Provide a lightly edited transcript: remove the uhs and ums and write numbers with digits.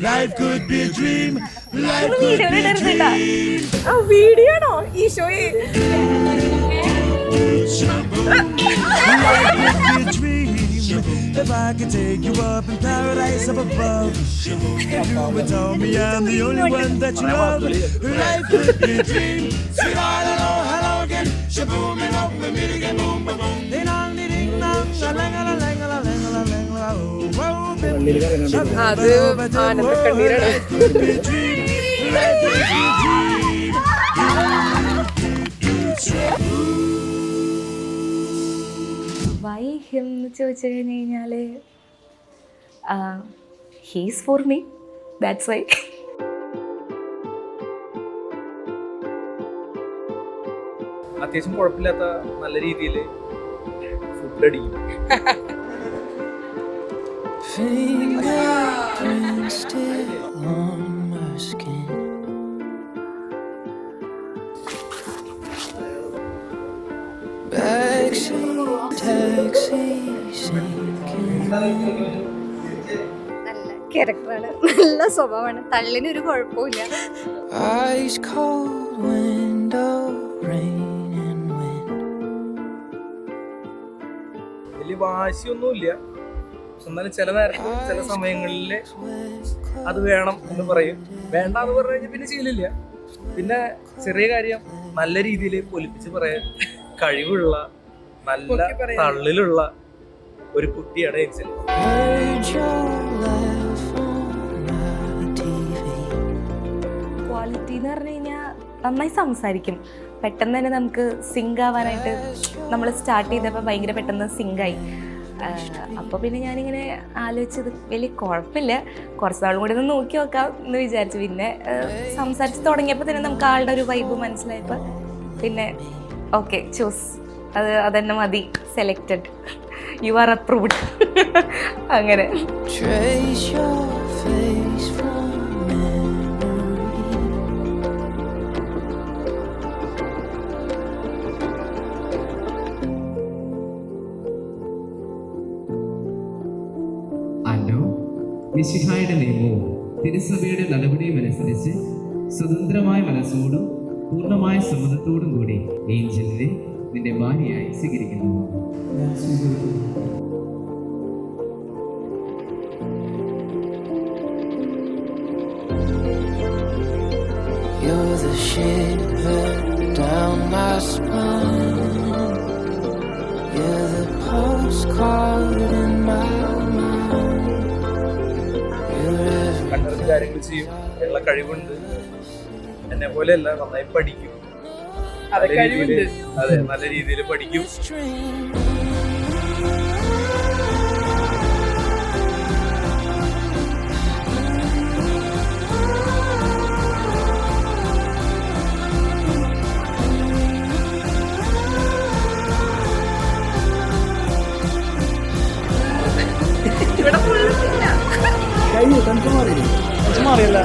Life could be a dream. Life could be a dream. Video ആണോ ഈശോയെ? Life could be a dream. If I could take you up in paradise up above, if you would tell me I'm the only one that you love. Life could be a dream. Say hello, hello again. Shaboom, and up with me again. Boom, boom, boom. Ding dong, ding dong, shalang, la lang, la lang, la lang, la oh. അത് ആനന്ദക്കണ്ണീരാണ്. Life could be a dream. Life could be a dream. Why him എന്ന് ചോദിച്ചു കഴിഞ്ഞ് കഴിഞ്ഞാൽ he's for me, that's why. അത്യാവശ്യം കുഴപ്പമില്ലാത്ത നല്ല രീതിയിൽ food അടിക്കും. നല്ല ക്യാരക്ടറാണ്, നല്ല സ്വഭാവമാണ്, തള്ളിനൊരു കുഴപ്പമില്ല. വലിയ വാശിയൊന്നുമില്ല, പക്ഷെ എന്നാലും ചില നേരത്ത് ചില സമയങ്ങളിൽ അത് വേണം എന്ന് പറയും. വേണ്ടാന്ന് പറഞ്ഞു കഴിഞ്ഞാൽ പിന്നെ ശീലമില്ല. പിന്നെ ചെറിയ കാര്യം നല്ല രീതിയിൽ പൊലിപ്പിച്ച് പറയാൻ കഴിവുള്ള നല്ല തള്ളിലുള്ള ഒരു കുട്ടിയാണ് ഏഞ്ചൽ. ക്വാളിറ്റി എന്ന് പറഞ്ഞു കഴിഞ്ഞാൽ നന്നായി സംസാരിക്കും. പെട്ടെന്ന് തന്നെ നമുക്ക് സിങ്ക് ആവാനായിട്ട് നമ്മൾ സ്റ്റാർട്ട് ചെയ്തപ്പോൾ ഭയങ്കര പെട്ടെന്ന് സിങ്കായി. അപ്പോൾ പിന്നെ ഞാനിങ്ങനെ ആലോചിച്ചത് വലിയ കുഴപ്പമില്ല, കുറച്ച് നാളും കൂടി ഒന്ന് നോക്കി നോക്കാം എന്ന് വിചാരിച്ചു. പിന്നെ സംസാരിച്ച് തുടങ്ങിയപ്പോൾ തന്നെ നമുക്ക് ആളുടെ ഒരു വൈബ് മനസ്സിലായപ്പോൾ പിന്നെ ഓക്കെ ചൂസ്, അതന്നെ മതി, സെലക്റ്റഡ്, യു ആർ അപ്രൂവ്ഡ്. അങ്ങനെ മിശിഹായുടെ നിയമവും തിരുസഭയുടെ നടപടിയും അനുസരിച്ച് സ്വതന്ത്രമായ മനസ്സോടും പൂർണ്ണമായ സമ്മതത്തോടും കൂടി ഏഞ്ചലിനെ നിന്റെ ഭാര്യയായി സ്വീകരിക്കുന്നു. You're the shiver down my spine. You're the postcard in my mind. കണ്ടറിഞ്ഞ കാര്യങ്ങൾ ചെയ്യും, ഉള്ള കഴിവുണ്ട്. എന്നെ പോലെയല്ല, നന്നായി പഠിക്കും. അതെ, നല്ല രീതിയിൽ പഠിക്കും. ഇവിടെ ഫുള്ള് മാറിയല്ല